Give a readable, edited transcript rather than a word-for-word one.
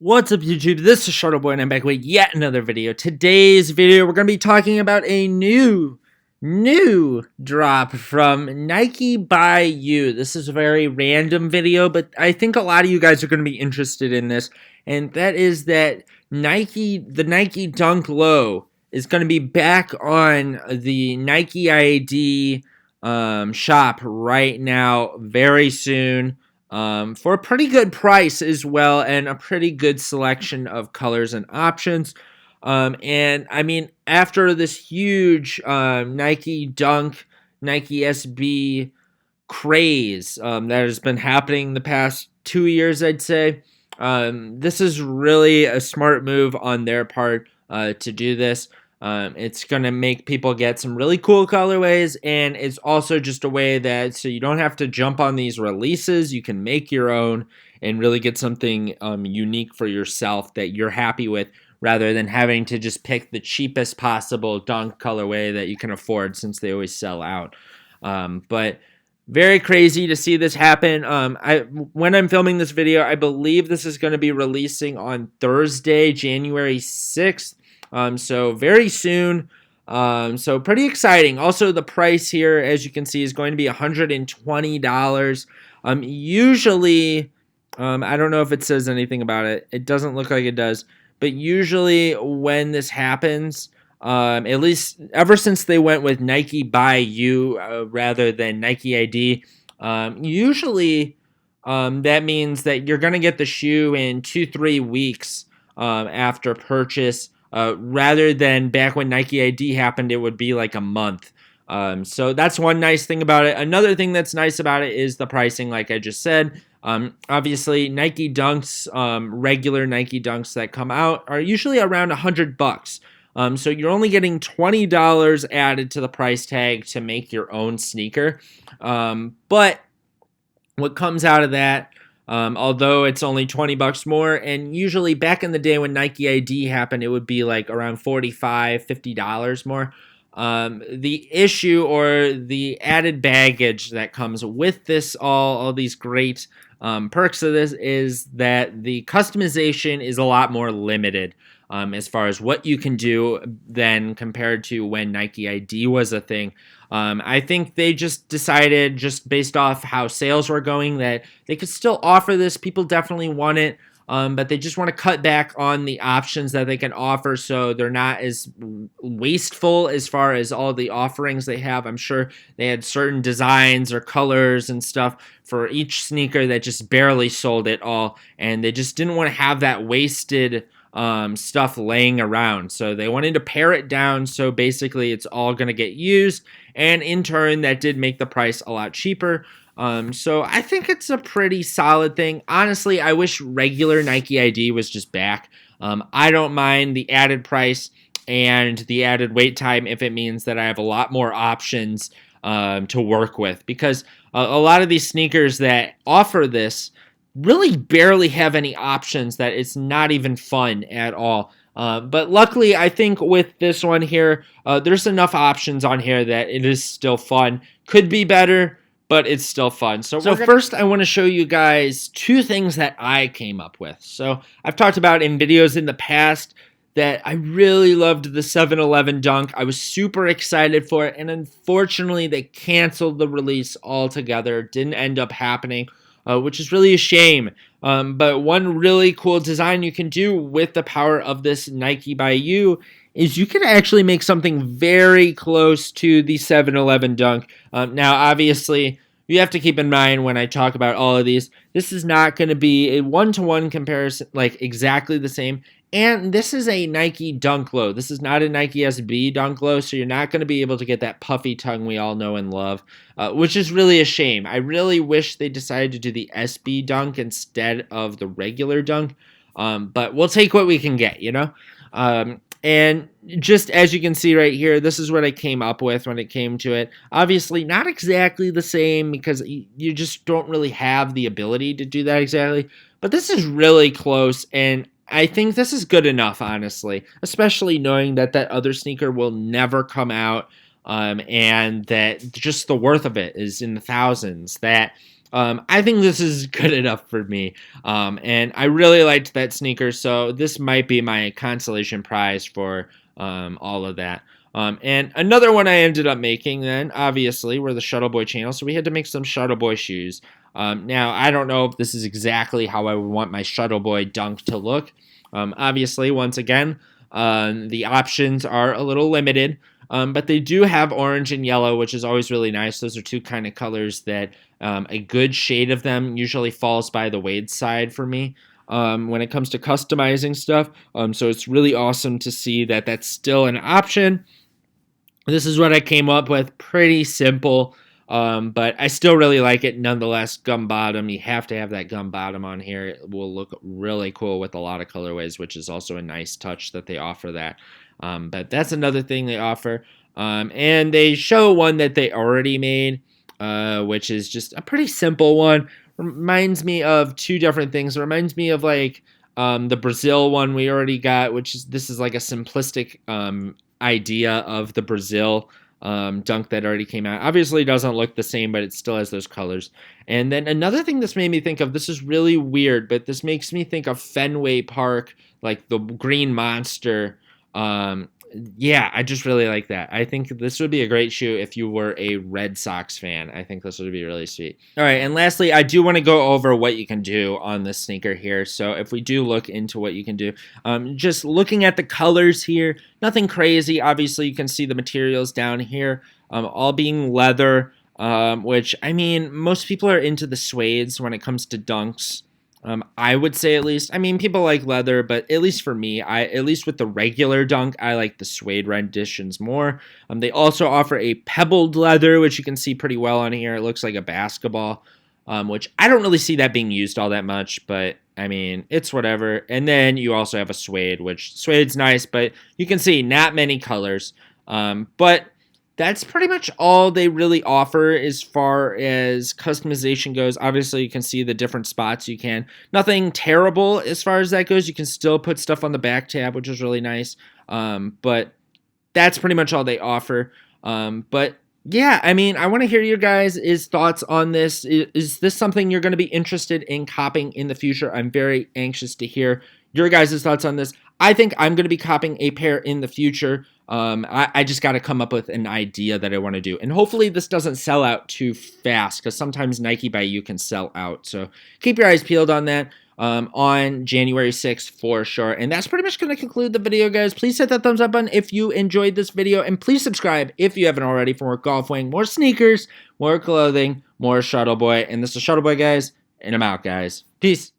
What's up, YouTube? This is Shuttle Boy, and I'm back with yet another video. Today's video, we're going to be talking about a new drop from Nike by You. This is a very random video, but I think a lot of you guys are going to be interested in this, and that is that the Nike Dunk Low is going to be back on the Nike ID shop right now very soon. For a pretty good price as well, and a pretty good selection of colors and options. And I mean, after this huge Nike Dunk, Nike SB craze that has been happening the past 2 years, I'd say, this is really a smart move on their part to do this. It's going to make people get some really cool colorways, and it's also just a way that so you don't have to jump on these releases. You can make your own and really get something unique for yourself that you're happy with, rather than having to just pick the cheapest possible Dunk colorway that you can afford, since they always sell out. But very crazy to see this happen. When I'm filming this video, I believe this is going to be releasing on Thursday, January 6th. So very soon. So pretty exciting. Also, the price here, as you can see, is going to be $120. Usually, I don't know if it says anything about it. It doesn't look like it does. But usually when this happens, at least ever since they went with Nike by You rather than Nike ID, usually that means that you're going to get the shoe in 2-3 weeks after purchase. Rather than back when Nike ID happened, it would be like a month. So that's one nice thing about it. Another thing that's nice about it is the pricing, like I just said. Obviously, Nike Dunks, regular Nike Dunks that come out are usually around $100. So you're only getting $20 added to the price tag to make your own sneaker. But what comes out of that, although it's only $20 more, and usually back in the day when Nike ID happened, it would be like around $45, $50 more. The issue or the added baggage that comes with this, all these great perks of this, is that the customization is a lot more limited as far as what you can do than compared to when Nike ID was a thing. I think they just decided, just based off how sales were going, that they could still offer this. People definitely want it, but they just want to cut back on the options that they can offer, so they're not as wasteful as far as all the offerings they have. I'm sure they had certain designs or colors and stuff for each sneaker that just barely sold it all, and they just didn't want to have that wasted stuff laying around. So they wanted to pare it down, so basically it's all going to get used, and in turn that did make the price a lot cheaper. So I think it's a pretty solid thing. Honestly, I wish regular Nike ID was just back. I don't mind the added price and the added wait time if it means that I have a lot more options to work with, because a lot of these sneakers that offer this really barely have any options, that it's not even fun at all. But luckily, I think with this one here, there's enough options on here that it is still fun. Could be better, but it's still fun. So first, I want to show you guys two things that I came up with. So I've talked about in videos in the past that I really loved the 711 Dunk. I was super excited for it, and unfortunately, they canceled the release altogether. Didn't end up happening, which is really a shame. But one really cool design you can do with the power of this Nike by You is you can actually make something very close to the 711 Dunk. Now, obviously, you have to keep in mind when I talk about all of these, this is not going to be a one-to-one comparison, like exactly the same. And this is a Nike Dunk Low. This is not a Nike SB Dunk Low, so you're not going to be able to get that puffy tongue we all know and love, which is really a shame. I really wish they decided to do the SB Dunk instead of the regular Dunk, but we'll take what we can get, you know? And just as you can see right here, this is what I came up with when it came to it. Obviously, not exactly the same, because you just don't really have the ability to do that exactly, but this is really close, and I think this is good enough, honestly, especially knowing that that other sneaker will never come out, and that just the worth of it is in the thousands. That I think this is good enough for me. And I really liked that sneaker, so this might be my consolation prize for all of that. And another one I ended up making then, obviously, were the Shuttle Boy channel, so we had to make some Shuttle Boy shoes. Now, I don't know if this is exactly how I would want my Shuttle Boy dunk to look. Obviously, once again, the options are a little limited, but they do have orange and yellow, which is always really nice. Those are two kind of colors that a good shade of them usually falls by the Wade side for me when it comes to customizing stuff. So it's really awesome to see that that's still an option. This is what I came up with. Pretty simple, but I still really like it nonetheless. Gum bottom. You have to have that gum bottom on here. It will look really cool with a lot of colorways, which is also a nice touch that they offer that. But that's another thing they offer. And they show one that they already made, which is just a pretty simple one. Reminds me of two different things. It reminds me of like the Brazil one we already got, which is this is like a simplistic idea of the Brazil dunk that already came out. Obviously it doesn't look the same, but it still has those colors. And then another thing this made me think of, this is really weird, but this makes me think of Fenway Park, like the Green Monster. Yeah, I just really like that. I think this would be a great shoe if you were a Red Sox fan. I think this would be really sweet. All right, and lastly, I do want to go over what you can do on this sneaker here. So if we do look into what you can do, just looking at the colors here, nothing crazy. Obviously, you can see the materials down here, all being leather, which, I mean, most people are into the suedes when it comes to dunks. I would say at least. I mean, people like leather, but at least for me, at least with the regular dunk, I like the suede renditions more. They also offer a pebbled leather, which you can see pretty well on here. It looks like a basketball, which I don't really see that being used all that much, but I mean, it's whatever. And then you also have a suede, which suede's nice, but you can see not many colors. But that's pretty much all they really offer as far as customization goes. Obviously, you can see the different spots you can. Nothing terrible as far as that goes. You can still put stuff on the back tab, which is really nice. But that's pretty much all they offer. But yeah, I mean, I want to hear your guys' thoughts on this. Is this something you're going to be interested in copying in the future? I'm very anxious to hear your guys' thoughts on this. I think I'm going to be copying a pair in the future. I just got to come up with an idea that I want to do. And hopefully this doesn't sell out too fast, because sometimes Nike by You can sell out. So keep your eyes peeled on that on January 6th for sure. And that's pretty much going to conclude the video, guys. Please hit that thumbs up button if you enjoyed this video. And please subscribe if you haven't already for more golf wing, more sneakers, more clothing, more Shuttle Boy. And this is Shuttle Boy, guys. And I'm out, guys. Peace.